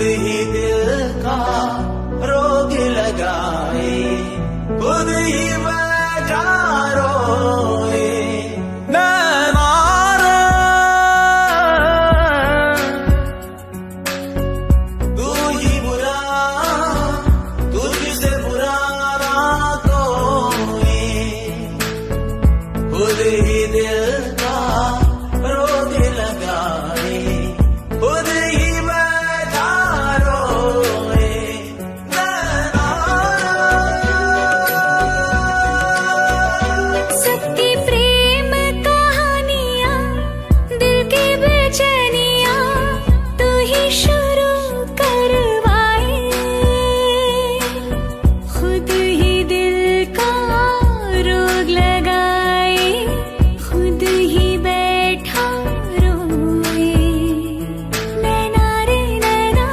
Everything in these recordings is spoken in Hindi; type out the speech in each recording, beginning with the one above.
ही दिल का रोग लगाए, खुद ही बैठा रोए। तू ही बुरा, तुझसे बुरा ना कोई, खुद ही दिल का रोग लगाए, खुद ही बैठा रोए। सबकी प्रेम कहानियां, दिल की बेचैनियां तू ही शुरू करवाए, खुद ही दिल का रोग लगाए, खुद ही बैठा रोए। नैना रे नैना,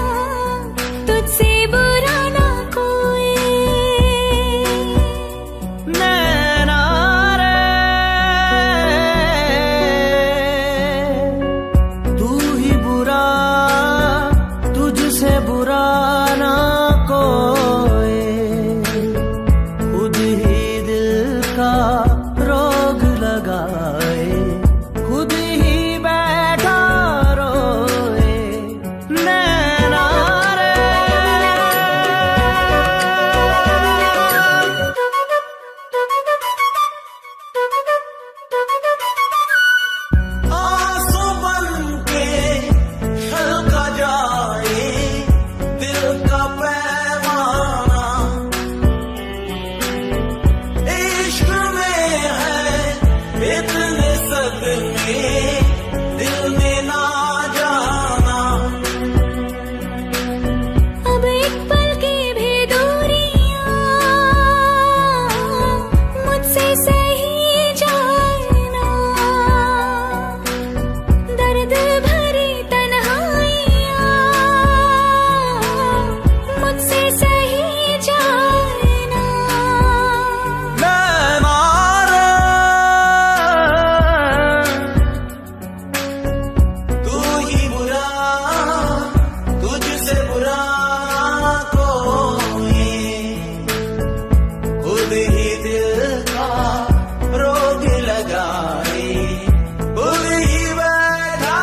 तुझसे बुरा ना कोई। नैना रे, तू ही बुरा, तुझसे बुरा ना कोई, खुद ही दिल का रोग लगाए, खुद ही बैठा रोए। नैना रे, आंसू बनके छलका जाए दिल का पैमाना, इश्क में है इतने सदमे दिल ने ना जाना। अब एक पल की भी दूरियां मुझसे सही जाना, दर्द भरी तन्हाइयां मुझसे सही जाना। नैना रे, तू ही बुरा, तुझसे बुरा कोई, खुद ही दिल का रोग लगाए, खुद ही बैठा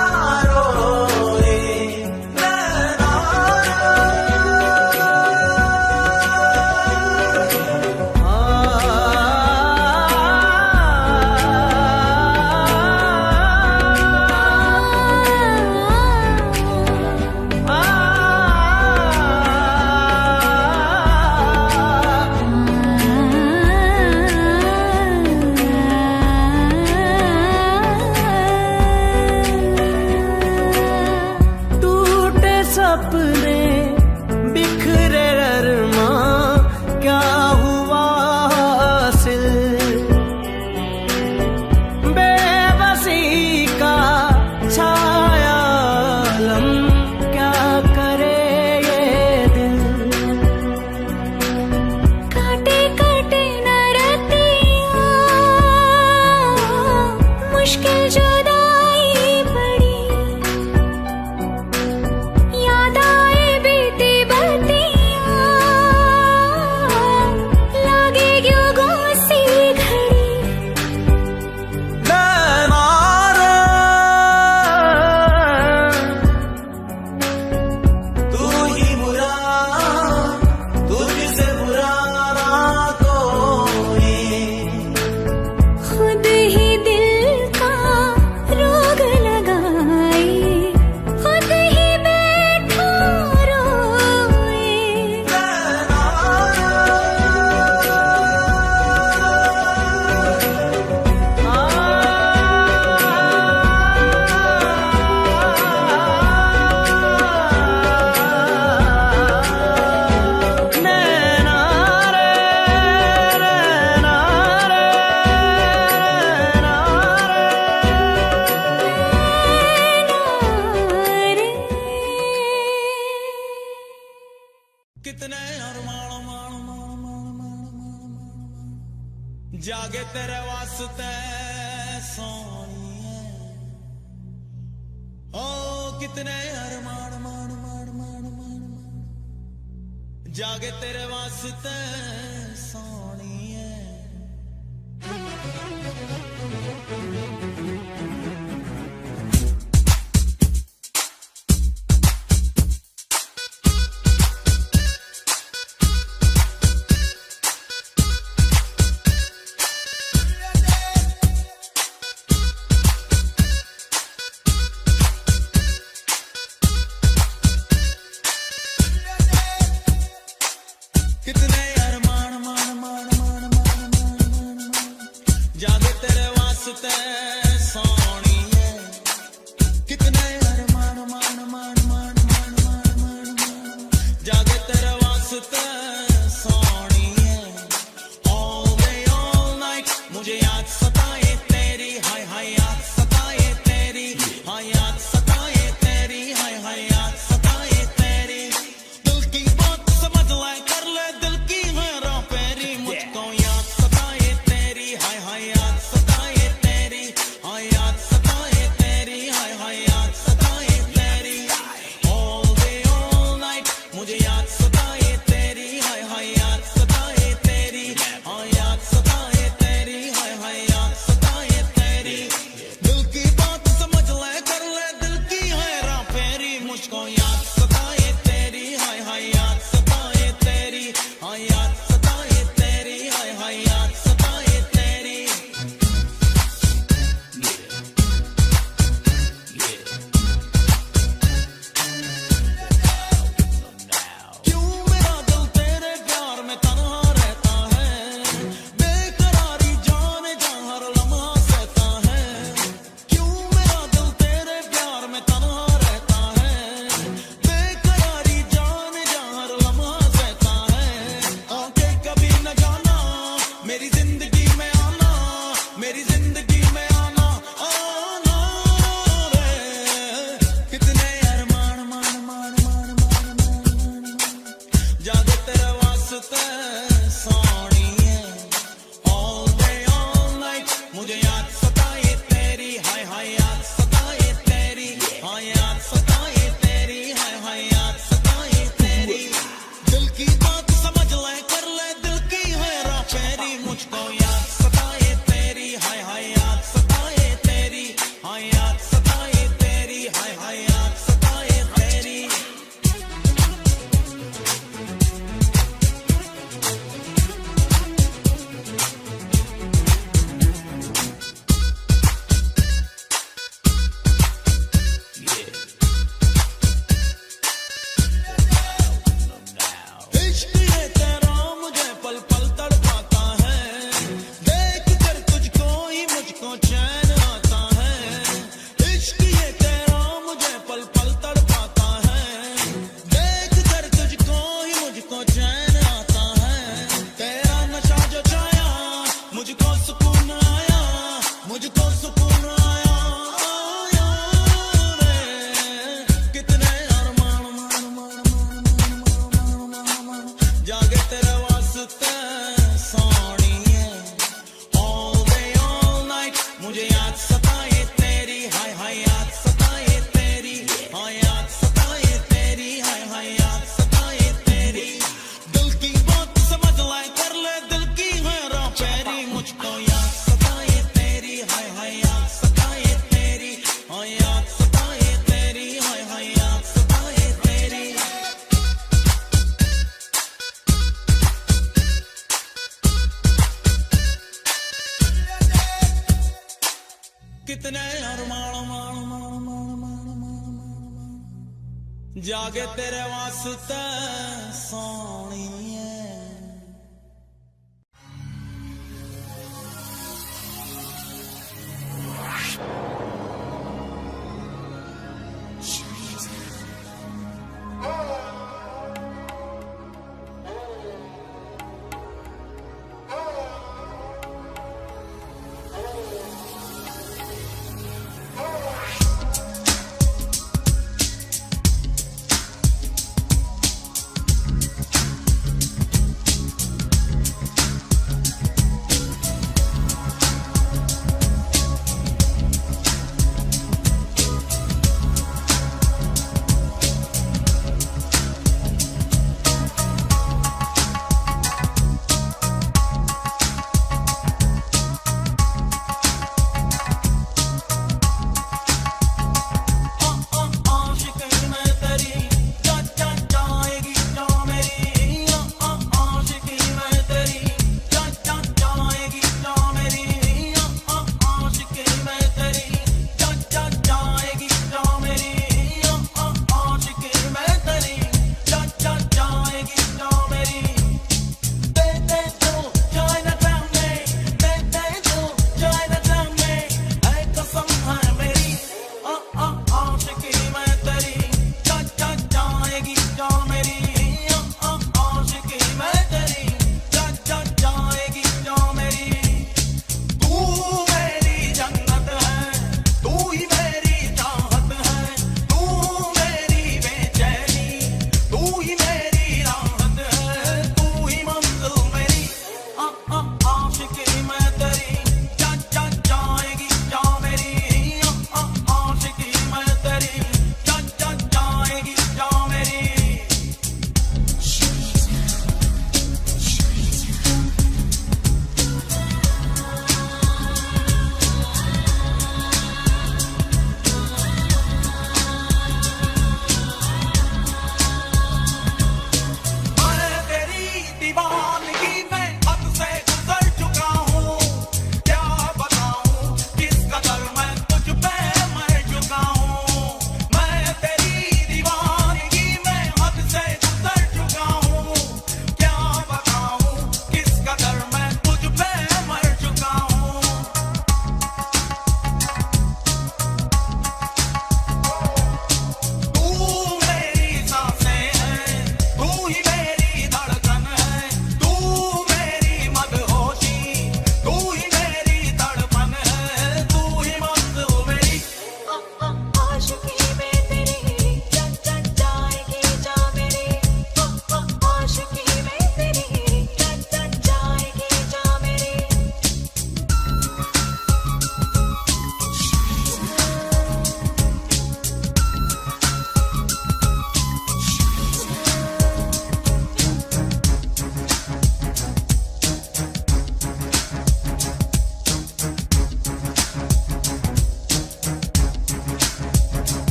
रोए। नैना टूटे सपने बिखरे अरमां, क्या हुआ हासिल, बेबसी का छाया आलम, क्या करे ये दिल। काटे काटे न रतियां, मुश्किल जुदाई पड़ी, याद आए बीती बत्तियां, लागे क्यों गुस्सी घड़ी। नैना रे, तू ही बुरा, तुझसे बुरा ना कोई, खुद ही दिल का रोग लगाए, खुद ही बैठा रोए। नैना रे, नैना रे, नैना रे। कितने अरमान मान मान मान मान मान जागे तेरे वास्ते सोनिए, ओ कितने अरमान मान मान मान मान जागे तेरे वास्ते सोनिए कितने अरमान मान मान मान मान मान जागे तेरे वास्ते सोनिए कितने अरमान मान मान मान मान मान जागे तेरे वास्ते सोनिए all day all night मुझे याद सताए तेरी हाय हाय याद सताए तेरी हाय याद सताए तेरी हाय हाय याद सताए तेरी दिल की बात समझ ले कर ले दिल की हेरा फेरी मुझको याद सताए तेरी हाय हाय याद सताए तेरी हाय याद सताए तेरी हाय हाय याद सताए तेरी all day all night मुझे याद सताए तेरी हाय हाय याद सताए तेरी हाय याद सताए तेरी हाय हाय याद सताए तेरी दिल की बात समझ ले कर ले दिल की हेरा फेरी मुझको याद सताए तेरी हाय हाय याद सताए तेरी हाय याद सताए तेरी हाय हाय याद सताए तेरी क्यों मेरा दिल तेरे प्यार में तन्हा रहता है बेकरारी जाने जा हर लम्हा सहता है क्यों मेरा दिल तेरे प्यार में तन्हा रहता है बेकरारी जाने जा हर लम्हा सहता है आंखें कभी न जाना मेरी जिंदगी में आना मेरी जिंदगी में आना आना रे कितने अरमान मान मान मान मान मान जागे तेरे वास्ते सोनिए all day all night मुझे याद सताए तेरी हाय हाय याद सताए तेरी हाय याद सताए तेरी हाय हाय याद सताए तेरी दिल की बात समझ ले कर ले दिल की हेरा फेरी मुझको याद सताए तेरी हाय हाय याद सताए तेरी हाय याद सताए तेरी हाय हाय याद सताए तेरी इश्क ये तेरा मुझे पल पल तड़पाता है देख कर तुझको ही मुझको चैन आता है इश्क ये तेरा मुझे पल पल तड़पाता है देख कर तुझको ही मुझको चैन आता है तेरा नशा जो छाया मुझको सुकून आया मुझको सुकून आया आया रे कितने अरमान मान मान मान मान जागे तेरे वास्ते सोनिए all day all night मुझे याद सताए तेरी हाय हाय याद सताए तेरी हाय याद सताए तेरी हाय हाय याद सताए तेरी दिल की बात समझ ले कर ले दिल की हेरा फेरी मुझको याद सताए तेरी हाय हाय याद सताए तेरी हाय याद सताए तेरी हाय हाय याद सताए तेरी कितने अरमान मान मान मान मान मान जागे तेरे वास्ते सोनिए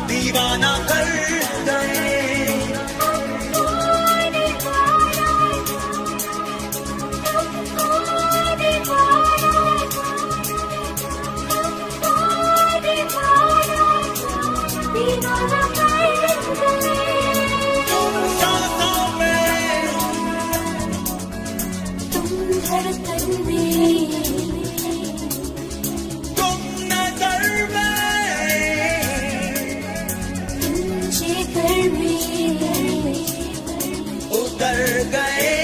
दीवाना कर गए। सांसों में, तुम धड़कन में, तुम नजर में, तुम जिगर में उतर गए।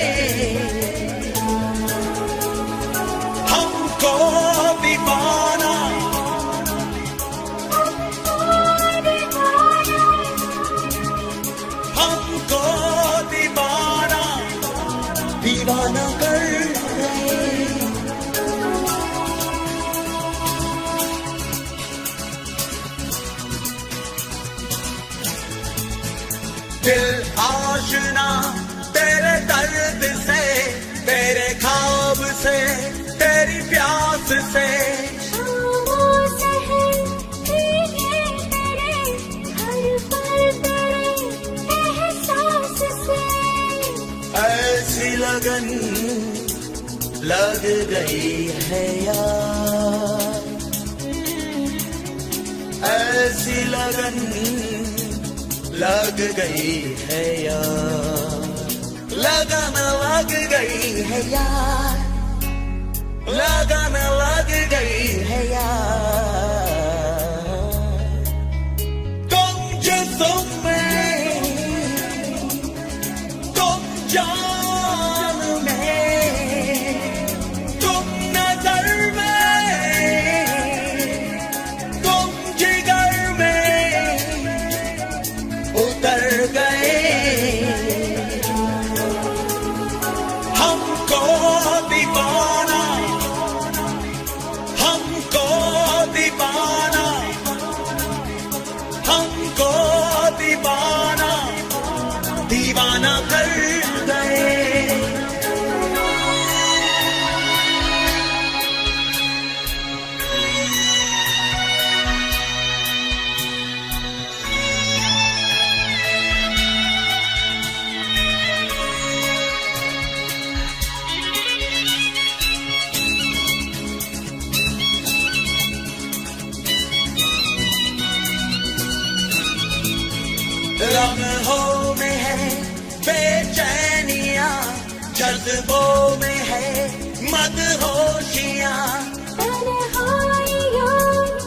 हमको दीवाना, हमको दीवाना, दीवाना कर गए। दिल आशना तेरे दर्द से, तेरे ख्वाब से, तेरी प्यास से। शामों सहर भीगे तेरे हर पल तेरे एहसास से। ऐसी लगन लग गई है यार, ऐसी लगन लग गई है यार, लगन लग गई है यार, लगन लग गई है यार। तुम जिस्म में, तुम जान में, तुम नजर में, तुम जिगर में उतर गए। हमको दीवाना, हमको दीवाना, हमको दीवाना, दीवाना कर गए। लम्हों में है बेचैनियां, जज्बों में है मदहोशियां। तन्हाइयों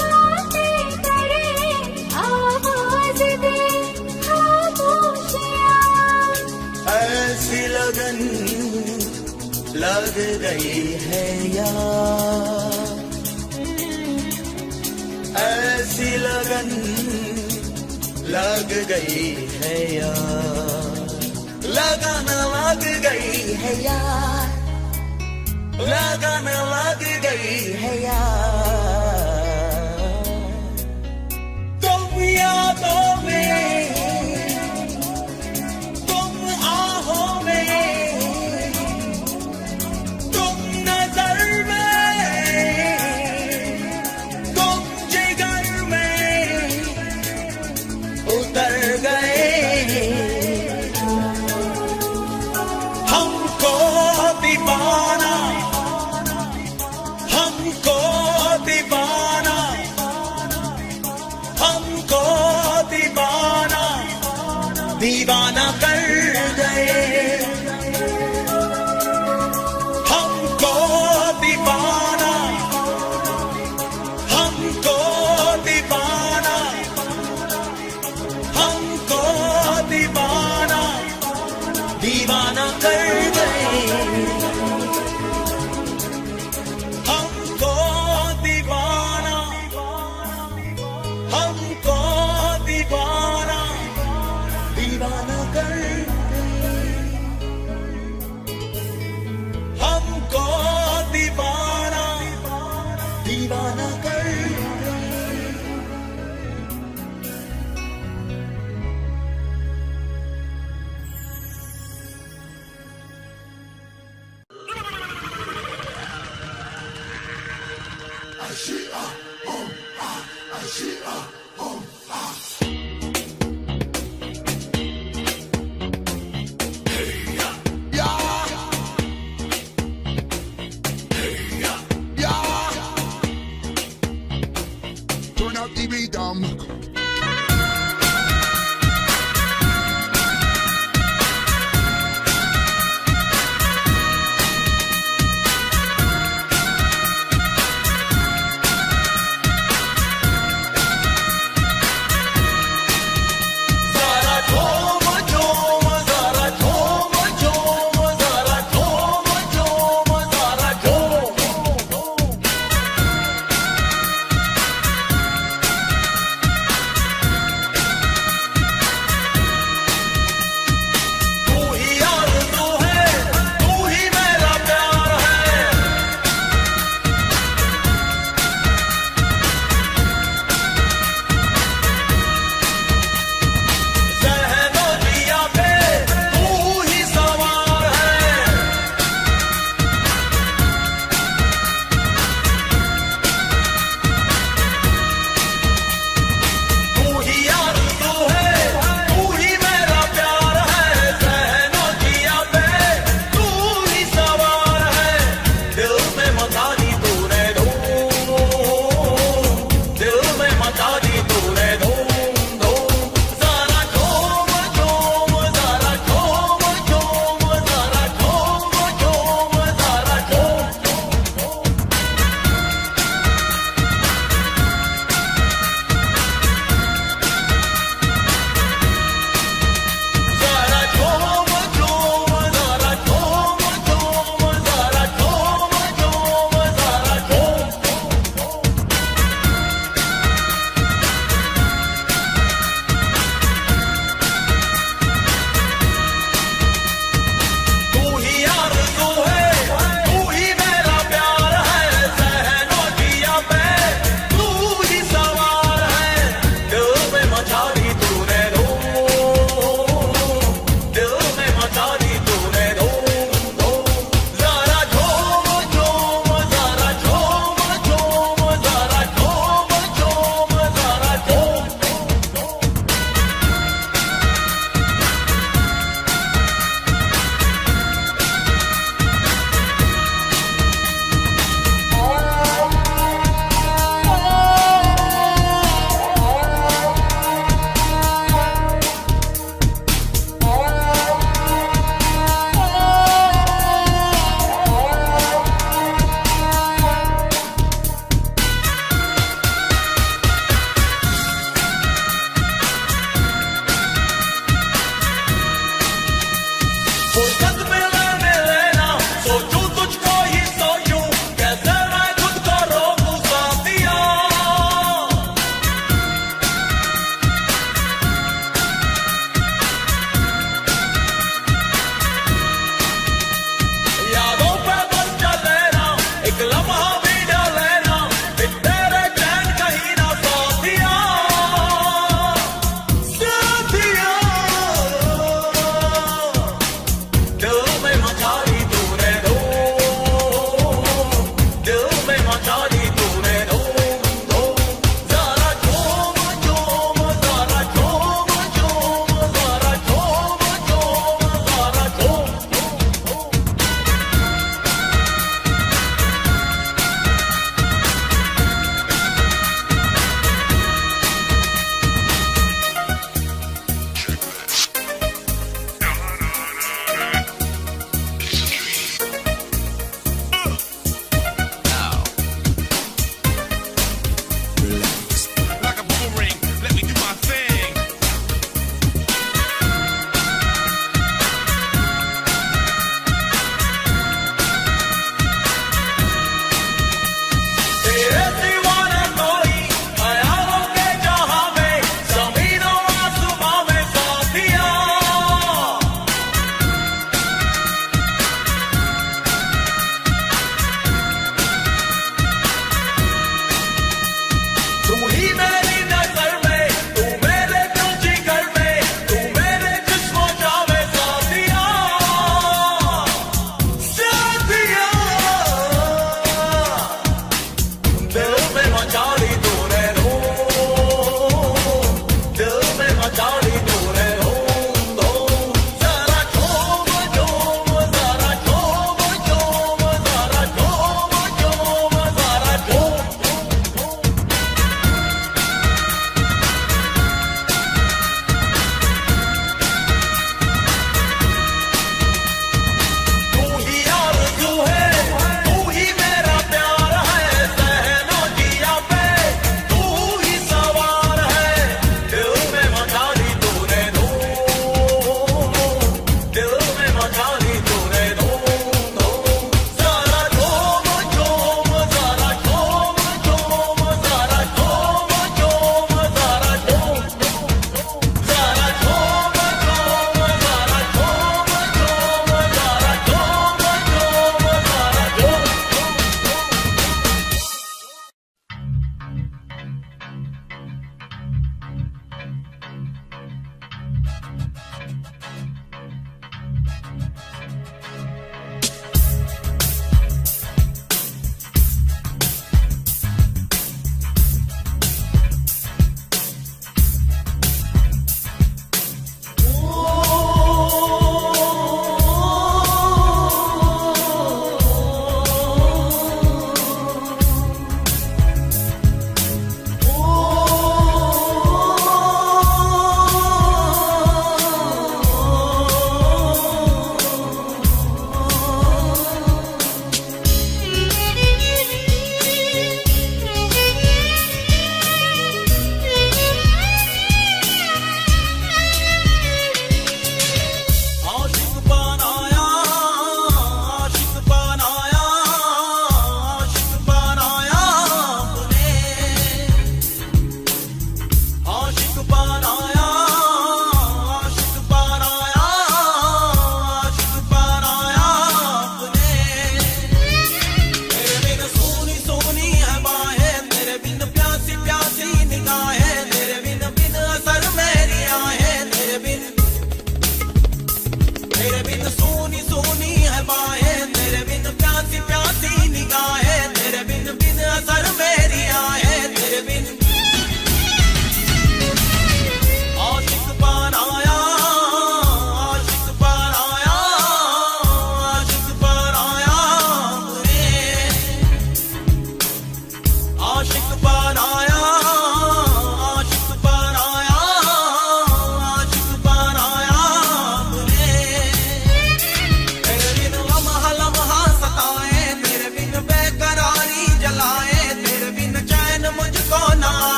बातें करे, आवाज दे खामोशियां। ऐसी लगन लग गई है यार, ऐसी लगन लग गई है यार, लगन लग गई है यार, लगन लग गई है यार। तुम यादों में, तुम आहों में, तुम नजर में, तुम जिगर में उतर गए। हमको दीवाना, हमको दीवाना, हमको दीवाना, दीवाना कर गए। हमको दीवाना, हमको दीवाना, हमको दीवाना, दीवाना कर गए। हमको दीवाना, हमको दीवाना, दीवाना कर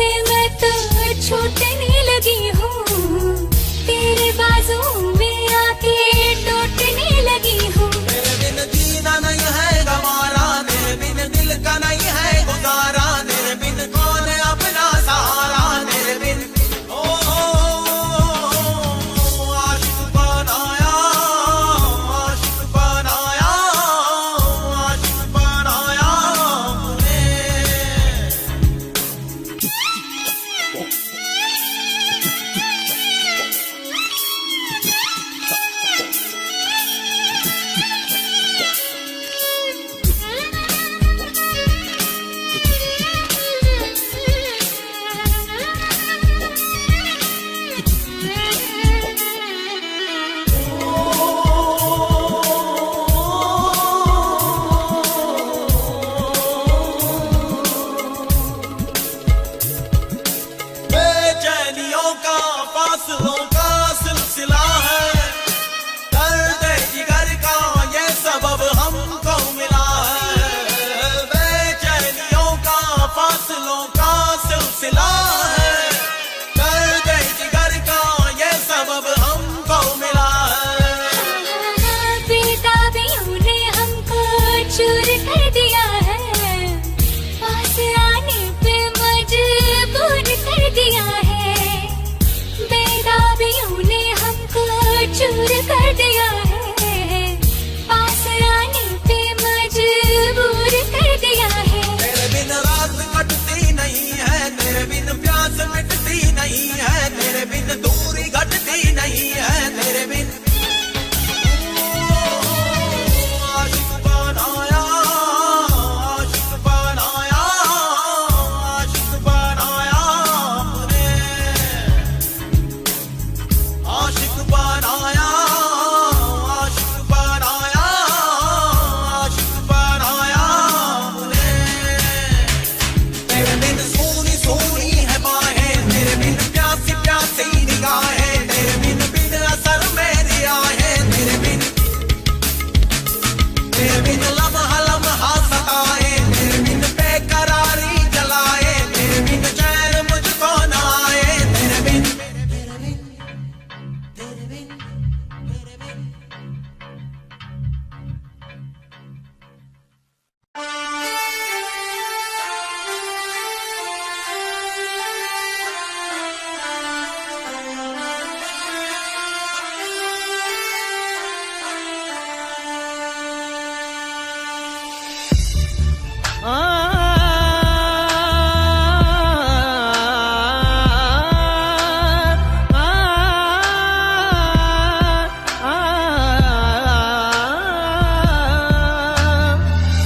से मैं तो छूटने लगी हूँ, तेरे बाजू में आके टूटने लगी हूँ। तेरे बिन जीना नहीं है गवारा, तेरे बिन दिल का नहीं है गुजारा, तेरे बिन कौन है अपना सहारा, तेरे बिन आशिक बनाया, आशिक बनाया, आशिक बनाया मुझे। बेचैनियों का फासलों का सिलसिला है, दर्द जिगर का ये सबब हमको मिला है। बेचैनियों का फासलों का सिलसिला है, दर्द जिगर का ये सबब हमको मिला है। बेताबियों ने हमको चूर कर दिया है, पास आने पे मजबूर कर दिया है। बेताबियों ने हमको चूर कर दिया है, पास आने पे मजबूर कर दिया है। तेरे बिन रात कटती नहीं है, तेरे बिन प्यास मिटती नहीं है, तेरे बिन दूरी घटती नहीं है, तेरे बिन आशिक बनाया, आशिक बनाया, आशिक बनाया मुझे। आशिक बनाया, आशिक बनाया, आशिक बनाया मुझे। तेरे बिन सोनी सोनी है बाहें, तेरे बिन प्यासी प्यासी निगाहें, तेरे बिन असर मेरी आहें, तेरे बिन लम्हा लम्हा सताए, तेरे बिन बेकरारी जलाए, तेरे बिन चैन मुझको न आए, तेरे बिन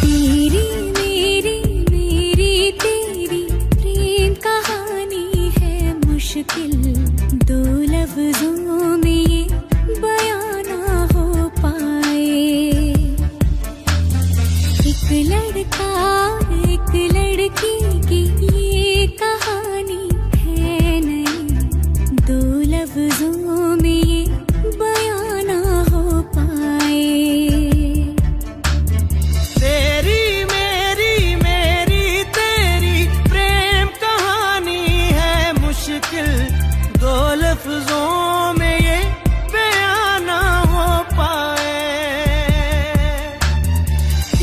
तेरी मेरी मेरी तेरी प्रेम कहानी है मुश्किल, दो लफ्जों में ये बयां ना हो पाए। एक लड़का एक लड़की की ये कहानी है नहीं, दो लफ्जों में ये बयां ना हो पाए। तेरी मेरी मेरी तेरी प्रेम कहानी है मुश्किल, दो लफ्जों में ये बयां ना हो पाए।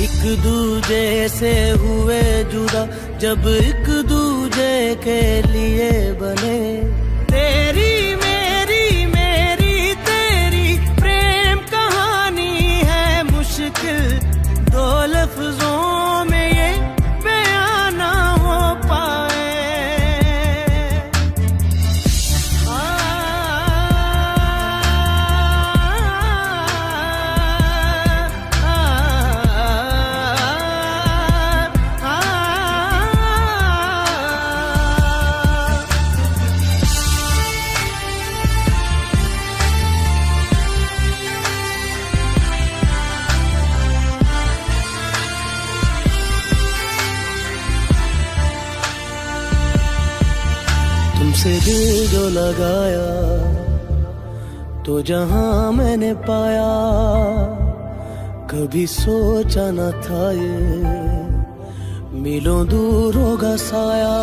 एक दूजे से हुए जुदा जब एक दूजे के लिए बने, तेरी मेरी मेरी तेरी प्रेम कहानी है मुश्किल, दो लफ्जों में ये बयां ना हो पाए। तुमसे दिल जो लगाया तो जहां मैंने पाया, कभी सोचा न था ये मिलों दूर होगा साया।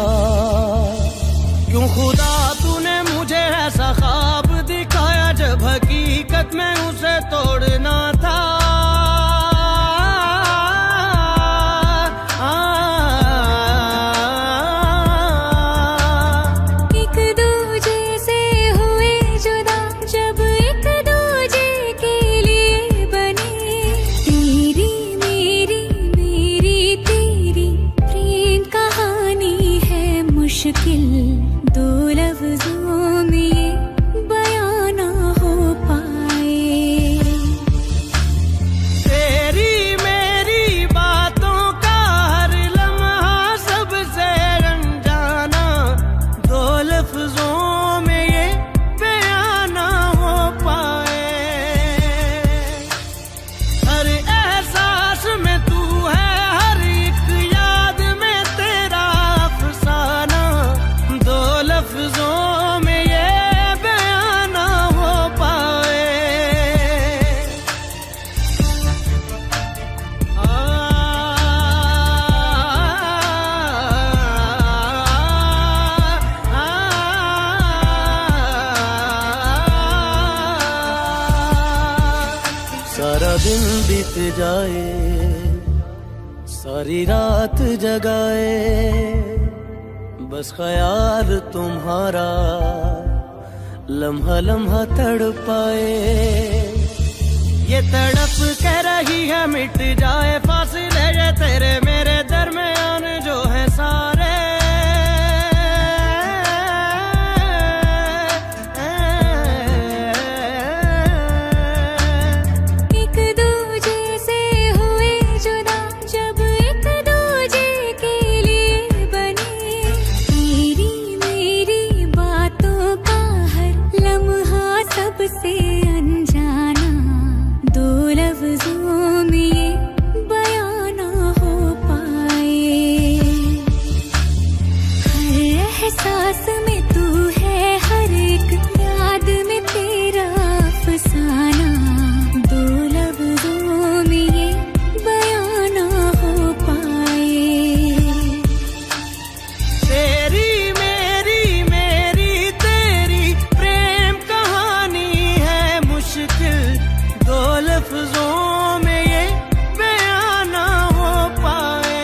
खुदा तूने मुझे ऐसा ख्वाब दिखाया जब हकीकत में उसे तोड़ना था। एक दूजे से हुए जुदा जब एक दूजे के लिए बने, तेरी मेरी मेरी तेरी प्रेम कहानी है मुश्किल, दो लफ्जों में ये बयां ना हो पाए। तेरी मेरी बातों का हर लम्हा सबसे अनजाना, दो लफ्जों में ये बयां ना हो पाए। हर एहसास में तू है, हर एक याद में तेरा अफसाना, दो लफ्जों में ये बयां ना हो पाए। सारा दिन बीत जाए, सारी रात जगाए, बस ख्याल तुम्हारा लम्हा लम्हा तड़पाए। ये तड़प कह रही है मिट जाए फासले ये तेरे मेरे दरमियान जो है सारे। एक दूजे से हुए जुदा जब एक दूजे के लिए बने, तेरी मेरी बातों का हर लम्हा सबसे अनजाना, दो लफ्जों में ये बयां ना हो पाए। हर एहसास में तू है, हर एक याद में तेरा अफसाना, दो लफ्जों में ये बयां ना हो पाए। तेरी मेरी मेरी तेरी प्रेम कहानी है मुश्किल, दो लफ्जों में ये बयां ना हो पाए।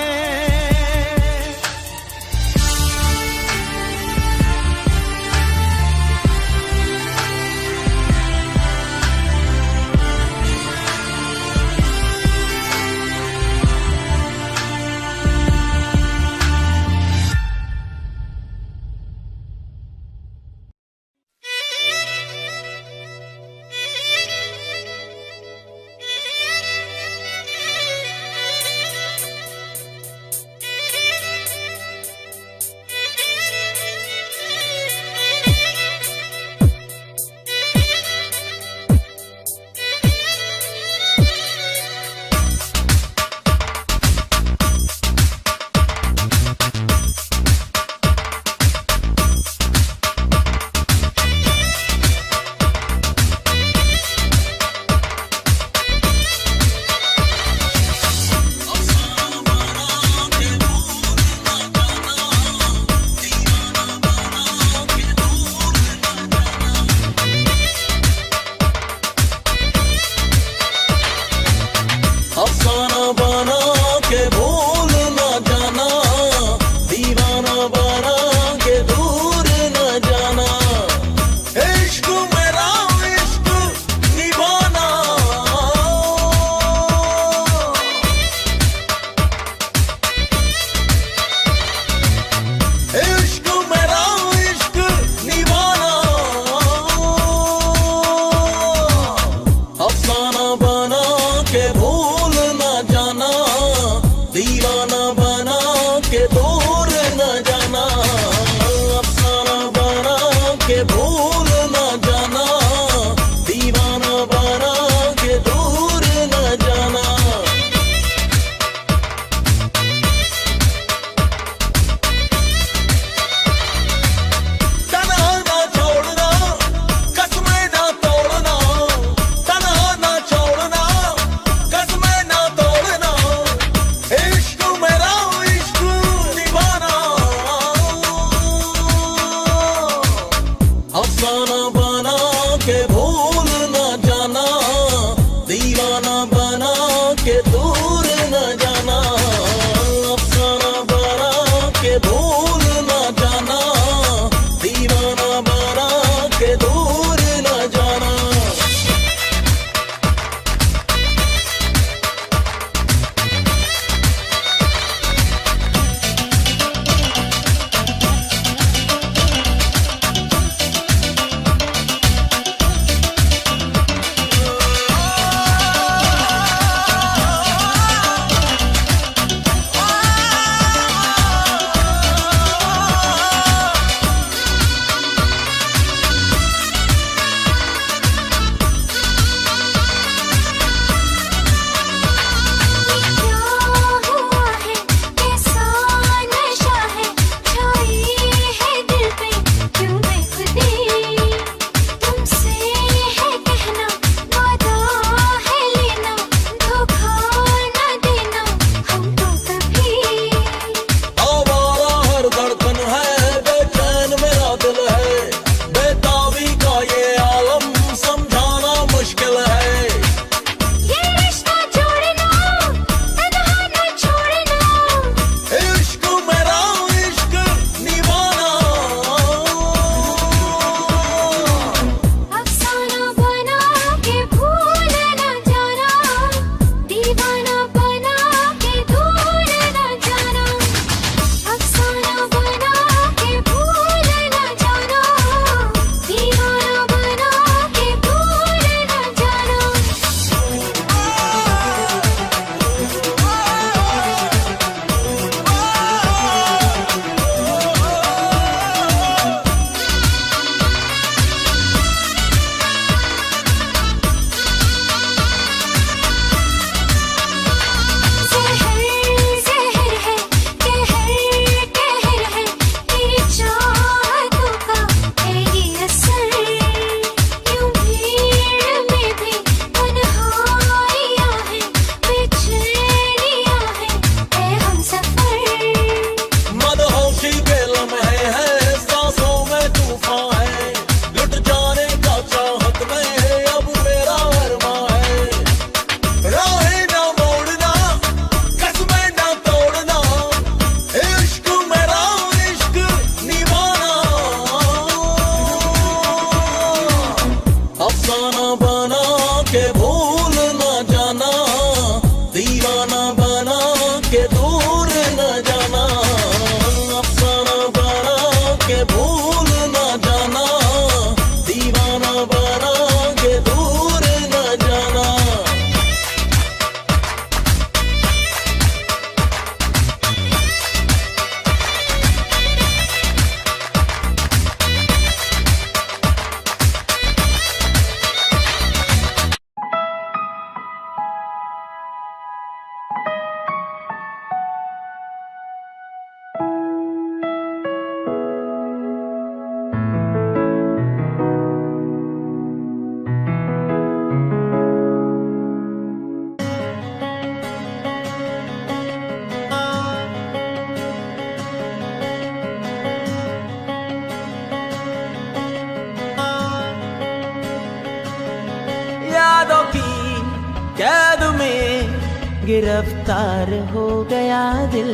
गिरफ्तार हो गया दिल,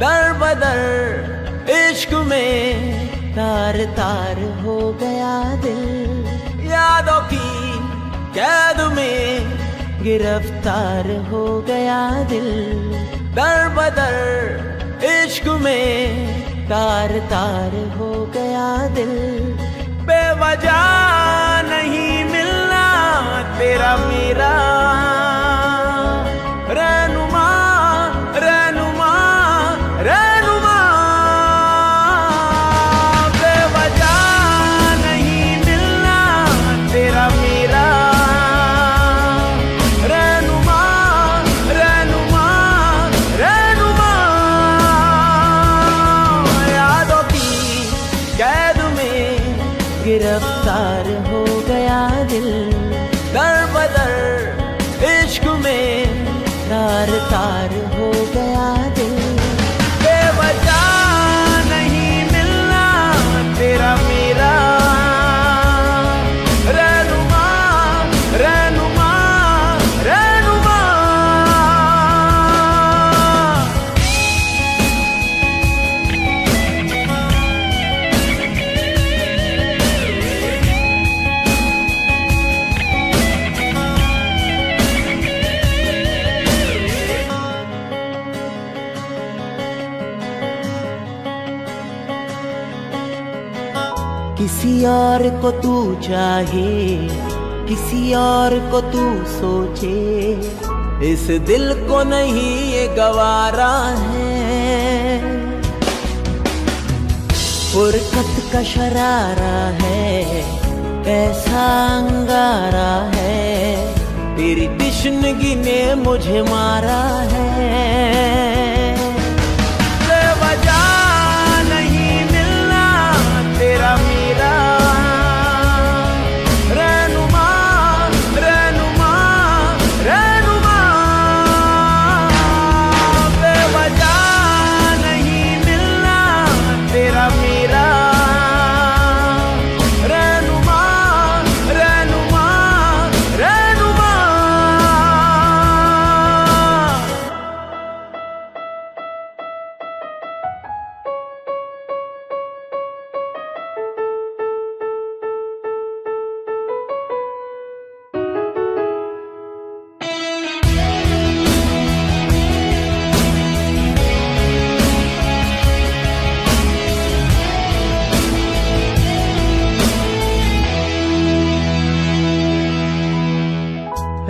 दर बदर इश्क में तार तार हो गया दिल, यादों की कैद में गिरफ्तार हो गया दिल, दर बदर इश्क में तार तार हो गया दिल। बेवजह नहीं मिलना तेरा मेरा रहनुमा रहनुमा रहनुमा, बेवजह नहीं मिलना तेरा मेरा रहनुमा रहनुमा रहनुमा, यादों की कैद में गिरफ्तार हो गया दिल, दर बदर इश्क में तार तार हो गया दिल। बेवजह नहीं मिलना तेरा मेरा रहनुमा रहनुमा रहनुमा। किसी और को तू चाहे, किसी और को तू सोचे, इस दिल को नहीं ये गवारा है। फुरकत का शरारा है, ऐसा अंगारा है, तेरी तिश्नगी ने मुझे मारा है। बेवजह नहीं मिलना तेरा मेरा रहनुमा रहनुमा रहनुमा, बेवजह नहीं मिलना तेरा मेरा रहनुमा रहनुमा रहनुमा।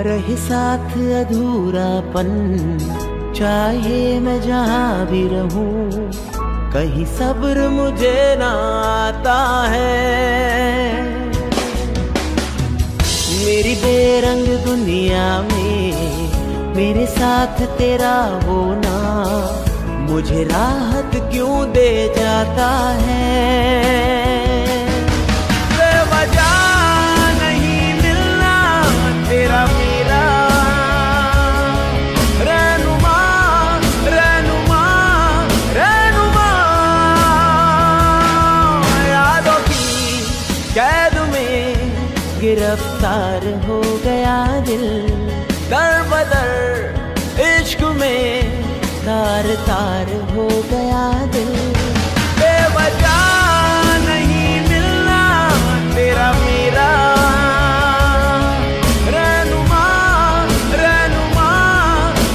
रहे साथ अधूरापन, चाहे मैं जहाँ भी रहूं, कहीं सब्र मुझे ना आता है। मेरी बेरंग दुनिया में मेरे साथ तेरा होना मुझे राहत क्यों दे जाता है। बेवजह नहीं मिलना तेरा मेरा रहनुमा रहनुमा रहनुमा, यादों की कैद में गिरफ्तार हो गया दिल, दर बदर इश्क में तार तार हो गया दिल। बेवजह नहीं मिलना तेरा मेरा रहनुमा रहनुमा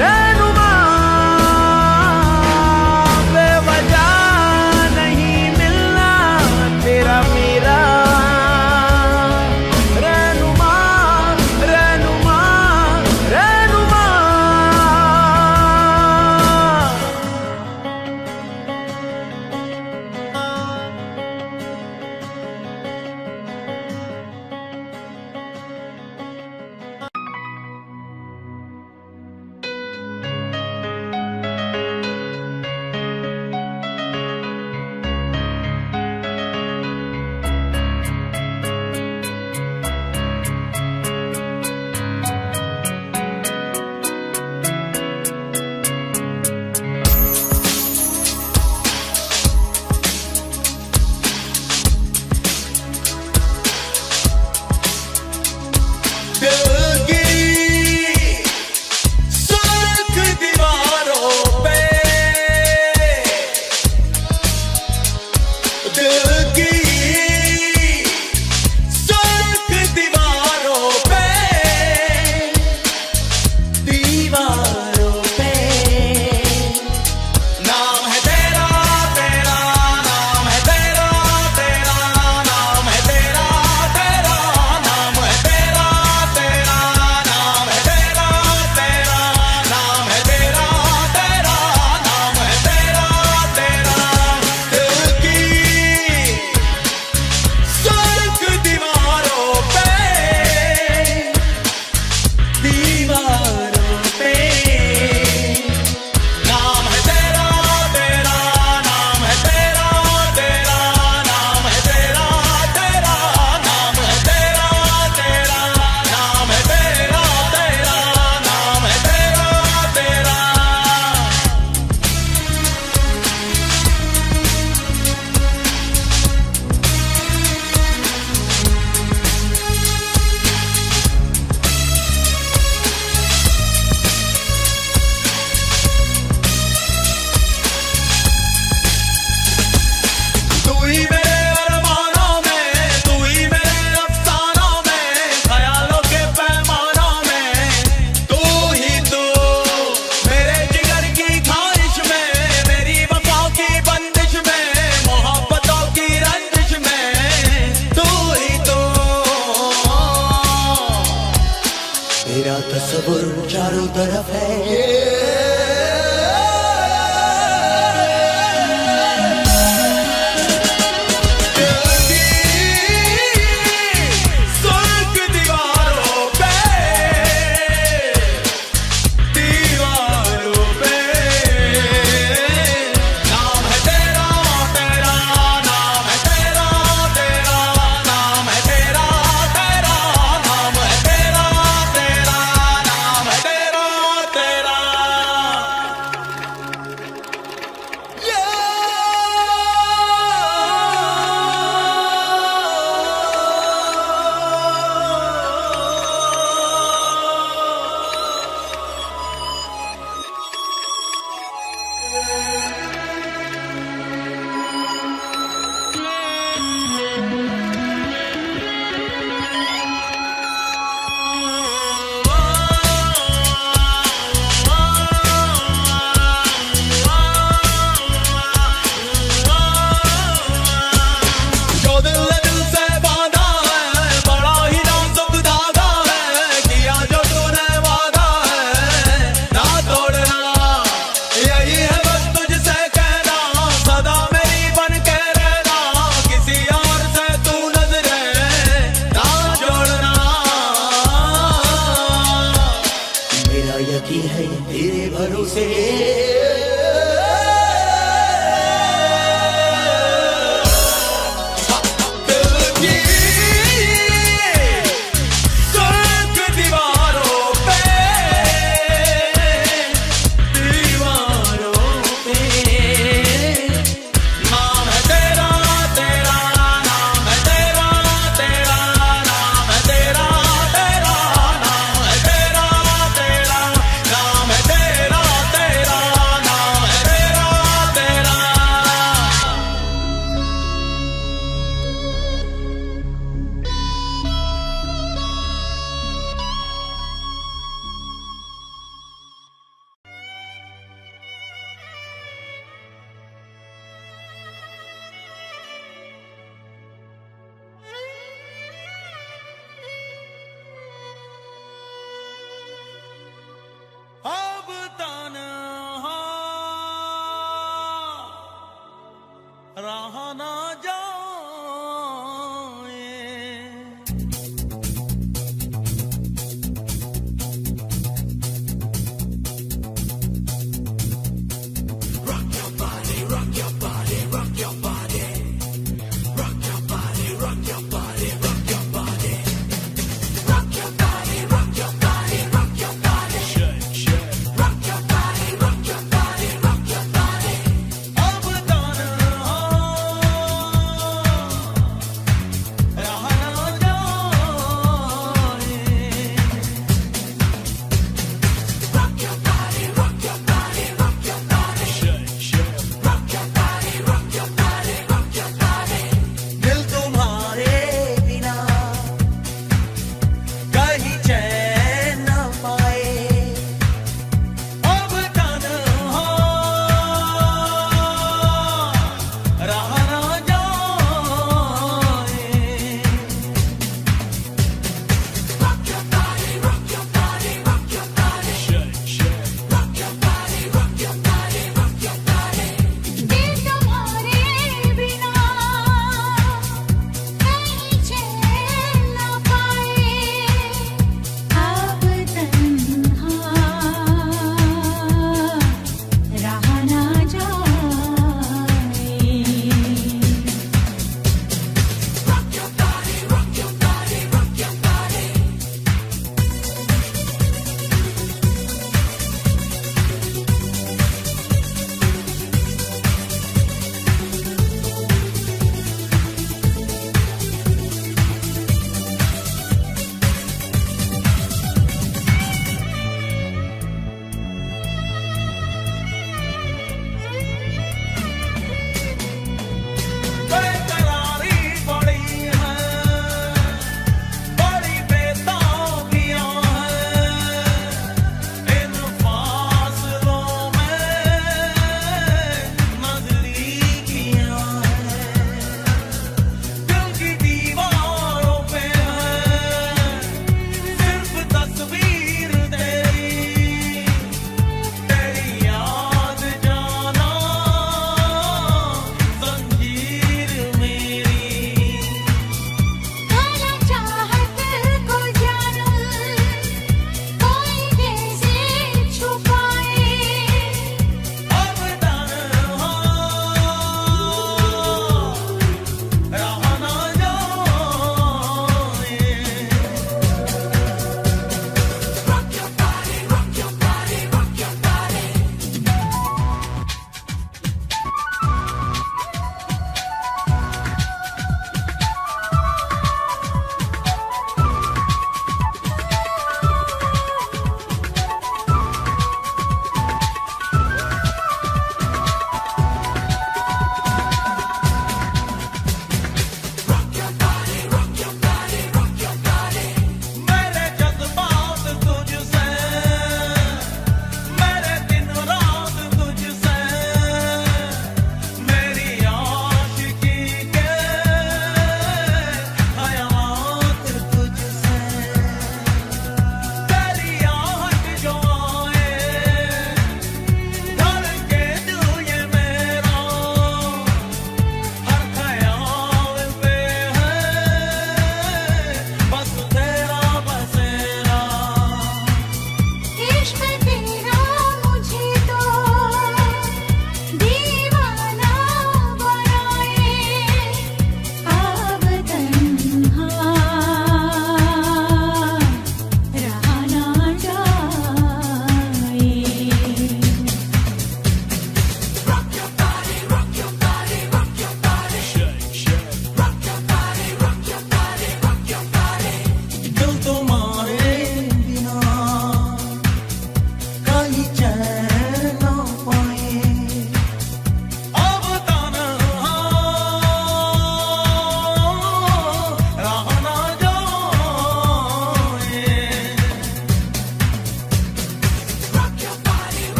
रहनुमा, बेवजह नहीं मिलना तेरा मेरा रहनुमा रहनुमा रहनुमा। तसव्वुर चारों तरफ है।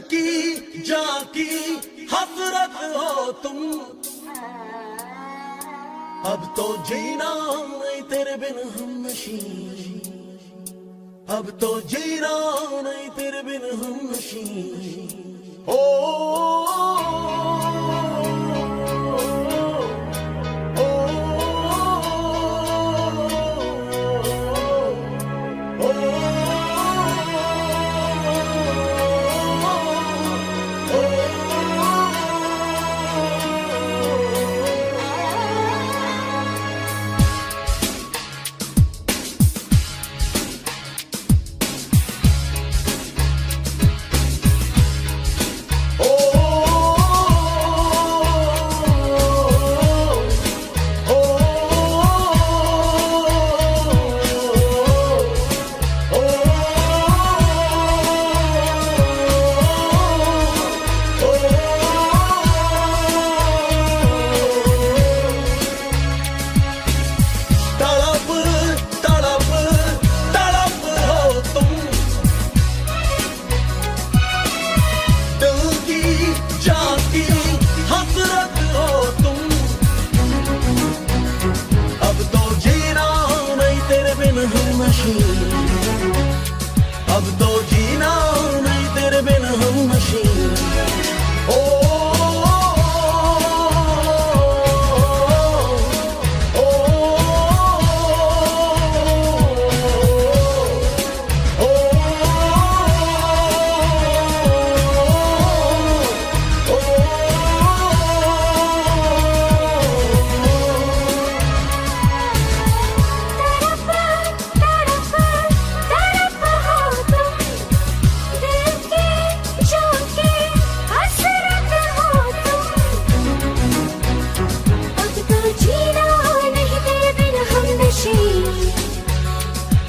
की जाकी हसरत हो तुम, अब तो जीना नहीं तेरे बिन हमनशी, अब तो जीना नहीं तेरे बिन हमनशी। ओ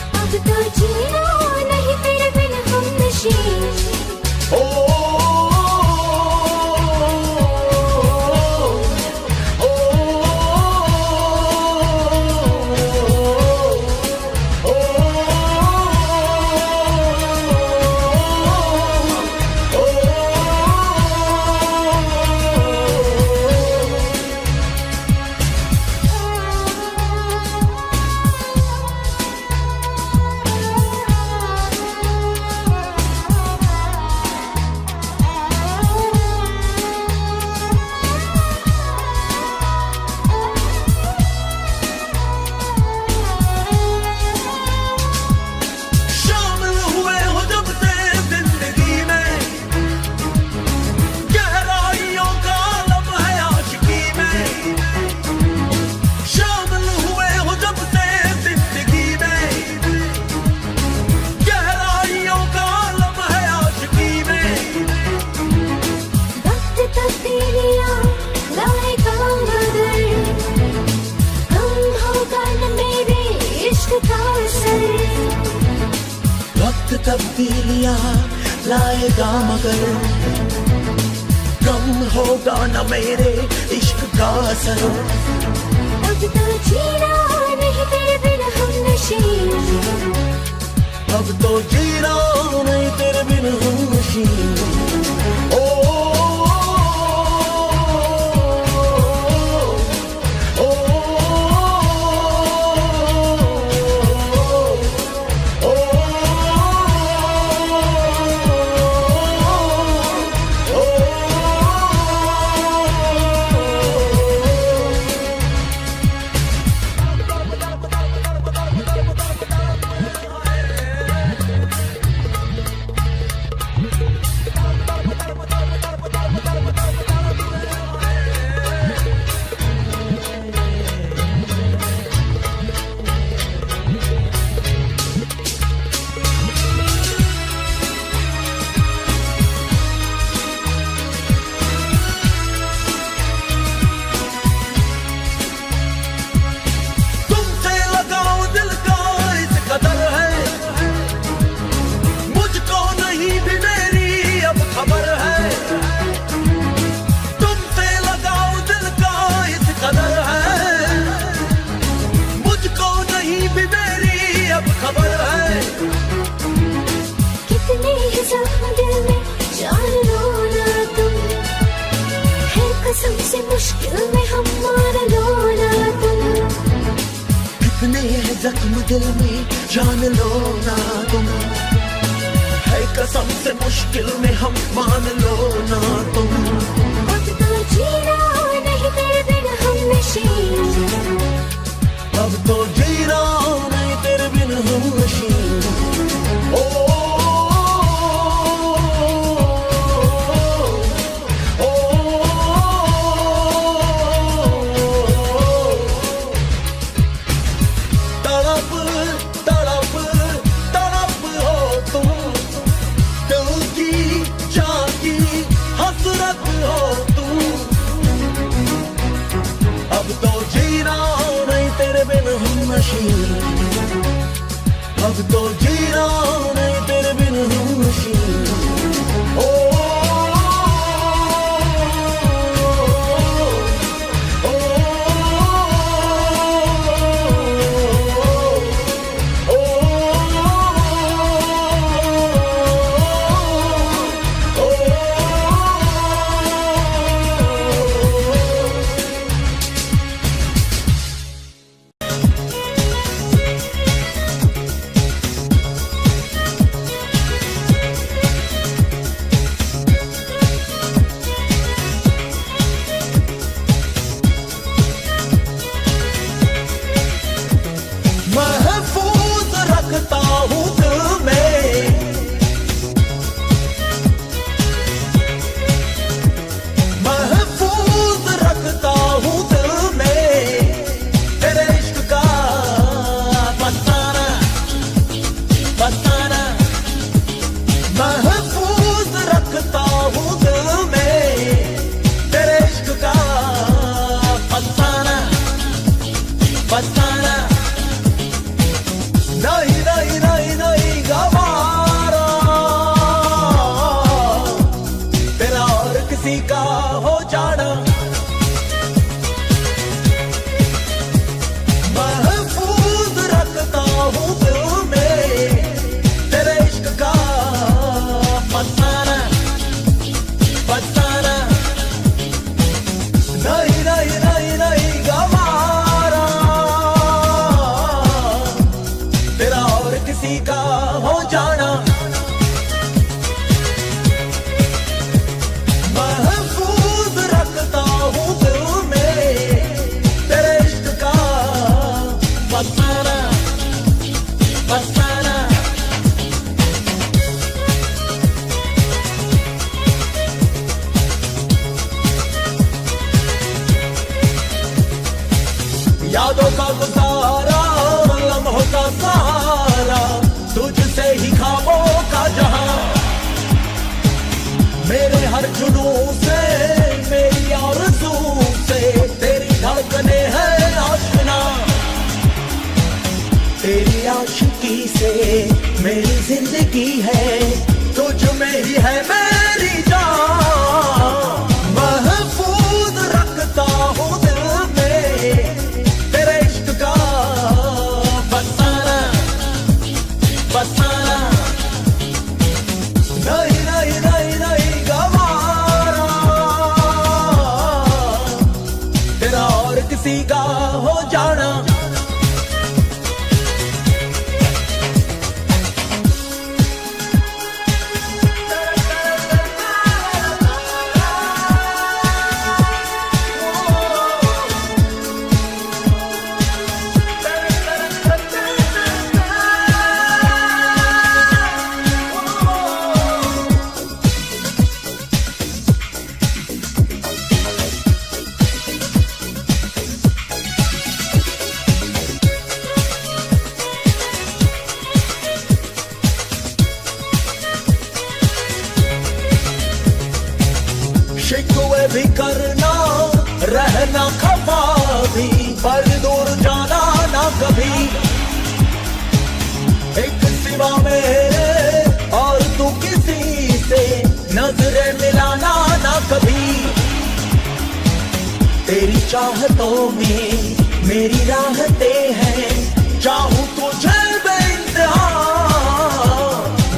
अब तो जीना नहीं तेरे बिन हमनशी। ओ तब्दीलियां लाएगा मगर कम होगा न मेरे इश्क का असर। अब तो जीना नहीं तेरे बिन हमनशी, अब तो जीना नहीं तेरे बिन हमनशी। ओ जख्म दिल में जान लो ना तुम, है कसम से मुश्किल में हम मान लो ना तुम। अब तो जीना नहीं तेरे बिन हम नशीन, अब तो जीना नहीं तेरे बिन हम नशीन। ओ तड़प तड़प तड़प हो तुम, दिल की जान की हसरत हो तुम। अब तो जीना नहीं तेरे बिन हम नशीन, अब तो जीना नहीं तेरे बिन हम नशीन। ओ महफूज रखता हूँ दिल में, महफूज रखता हूँ दिल में तेरे इश्क का फसाना फसाना। महफूज रखता हूँ दिल में तेरे इश्क का फसाना फसाना। नहीं नहीं नहीं नहीं गवारा तेरा और किसी का हो जाना। महफूज रखता हूँ दिल में तेरे इश्क का फसाना फसाना। नहीं नहीं नहीं नहीं गवारा तेरा और किसी का हो जाना। महफूज रखता हूँ दिल में तेरे इश्क का फसाना फसाना। यादों का गुजारा लम्हों का सहारा, तुझसे ही ख्वाबों का जहां। मेरे हर जुनूं से मेरी आरज़ू से तेरी धड़कने हैं आशना। तेरी आशिकी से मेरी जिंदगी है, तुझ में ही है मेरी जान। महफूज रखता हूँ दिल में तेरे इश्क का फसाना फसाना। नहीं नहीं नहीं नहीं गवारा तेरा और किसी का हो जाना। शिकवे भी करना रहना खफा भी, पर दूर जाना ना कभी। एक सिवा मेरे और तू किसी से नजरें मिलाना ना कभी। तेरी चाहतों में मेरी राहतें हैं, चाहूं तुझे बेइंतहा।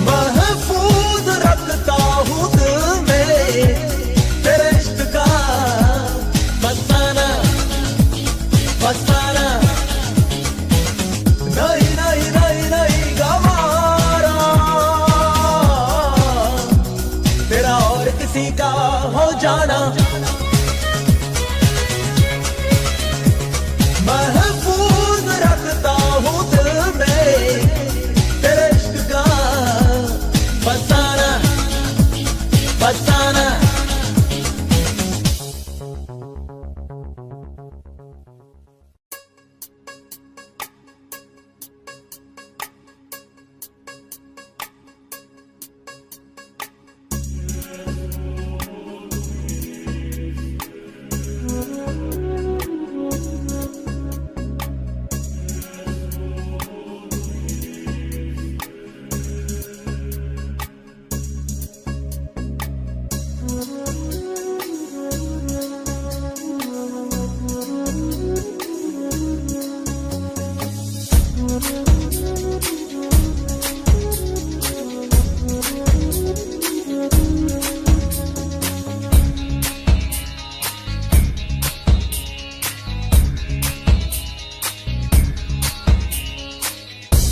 महफूज रखता हूँ दिल में तेरे इश्क का फसाना फसाना। जाना महफूज रखता हूँ दिल में तेरे इश्क का फसाना फसाना।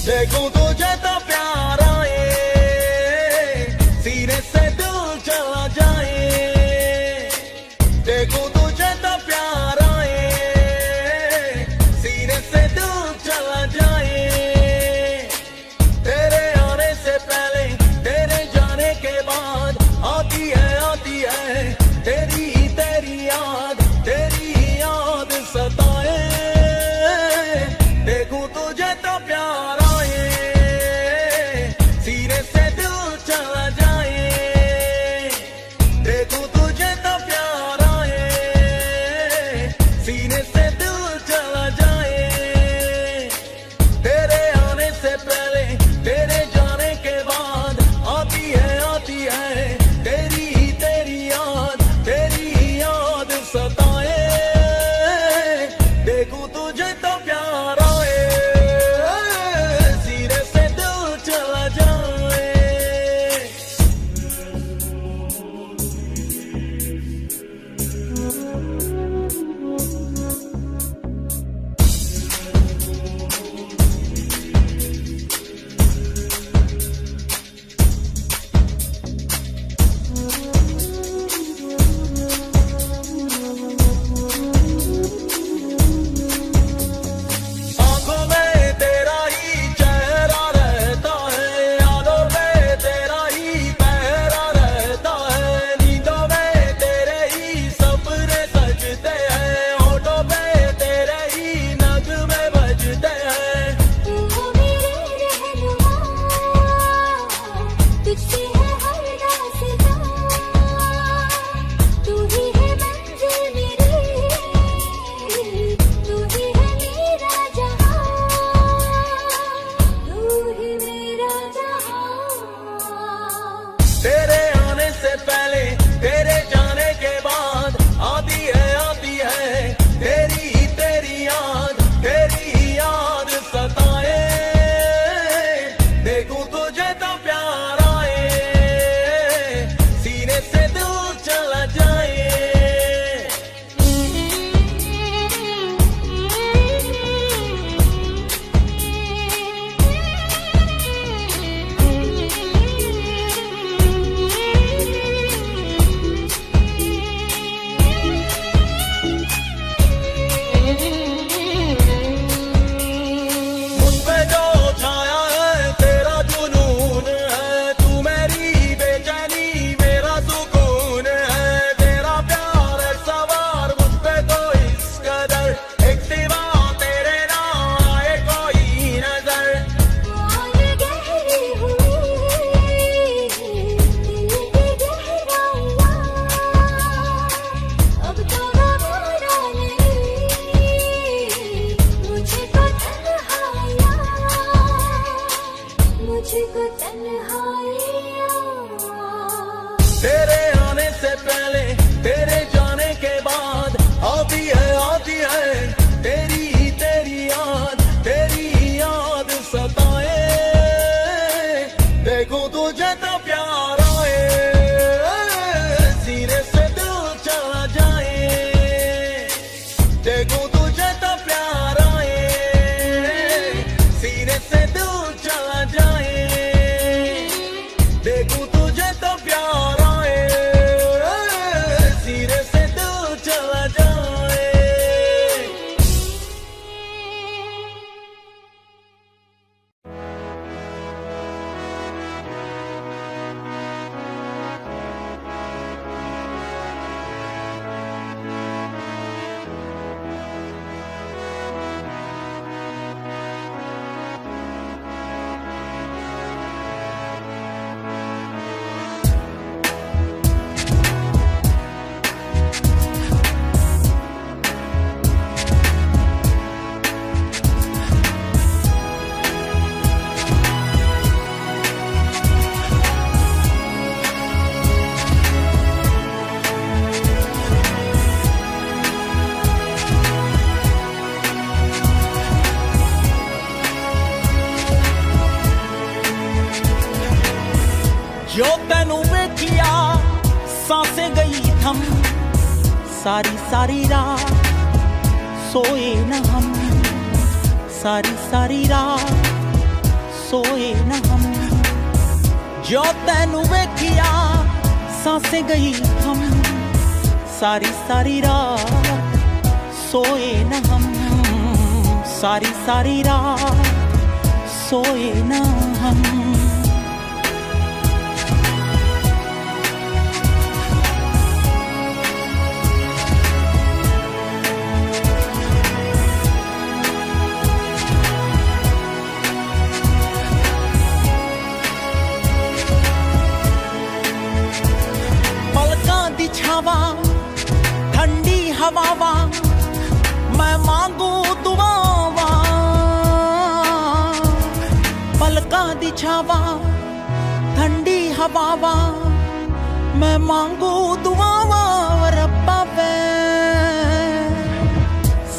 देखूं तुझे तो प्यार आए सीने से दिल चला जाए देखूं तुझे तो प्यार आए सीने से दिल चला जाए तेरे आने से पहले तेरे जाने के बाद आती है तेरी याद सताए देखूं तुझे तो प्यार तेरे आने से पहले तेरे जाने के बाद आती है तेरी याद सताए देखो तुझे तो प्यार आए सीने से दिल चला जाए देखो तुझे तो प्यार आए सीने से दिल चला जाए जो तेनू वेखिया सांसें गई थम सारी सारी रात सोए न हम सारी सारी रात सोए न हम जो तेनू वेखिया सांसें गई थम सारी सारी रात सोए न हम सारी सारी रात सोए न हम पलकां दी छावां ठंडी हवावां मैं मांगू दुआवां पलकां दी छावां ठंडी हवावां मैं मांगू दुआवां रब्बा वे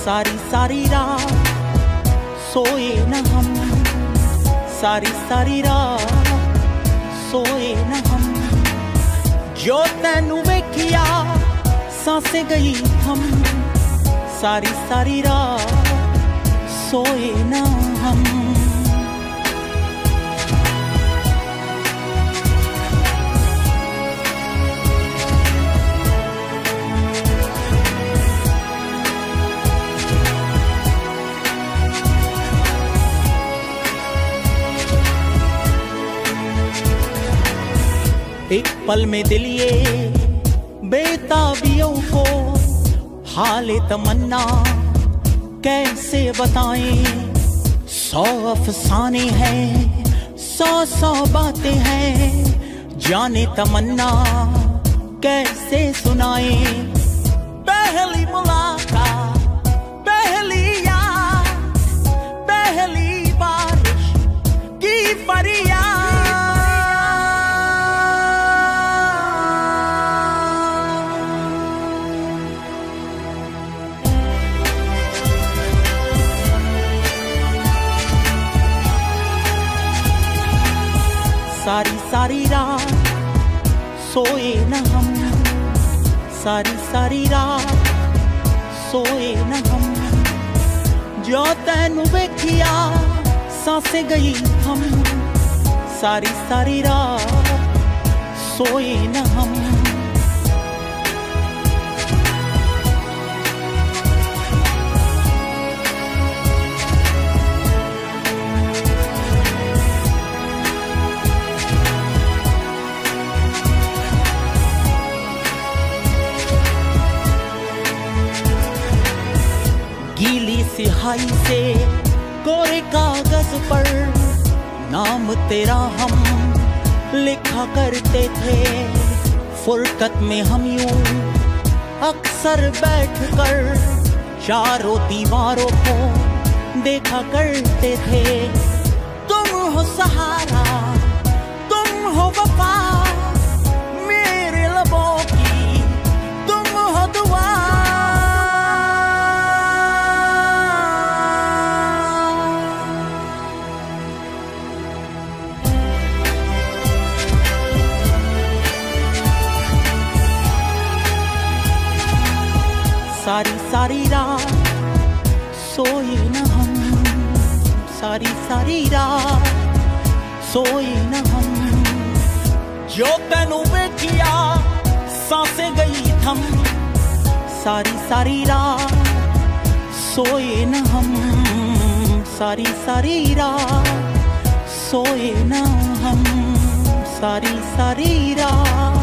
सारी सारी रात सोए न हम सारी सारी रात सोए न हम जो तेनू वेखिया सांसें गई थम सारी सारी रात सोए न हम एक पल में दिल ये बेताबियों को हाले तमन्ना कैसे बताएं 100 अफसाने हैं 100 बातें हैं जाने तमन्ना कैसे सुनाएं पहली मुलाकात पहली याद पहली बारिश की फरियाद सारी सारी रात सोए न हम सारी सारी रात सोए न हम जो तेनू वेखिया सांसें गई हम सारी सारी रात सोए न हम गीली सिहाई से कोरे कागज पर नाम तेरा हम लिखा करते थे फुरकत में हम यूं अक्सर बैठकर चारों दीवारों को देखा करते थे तुम हो सहारा तुम हो वफा मेरे लबों की तुम हो दुआ सारी सारी रात सोए न हम सारी सारी रात सोए न हम जो तेनू वेखिया सांसें गई थम सारी सारी रात सोए न हम सारी सारी रात सोए न हम सारी सारी रात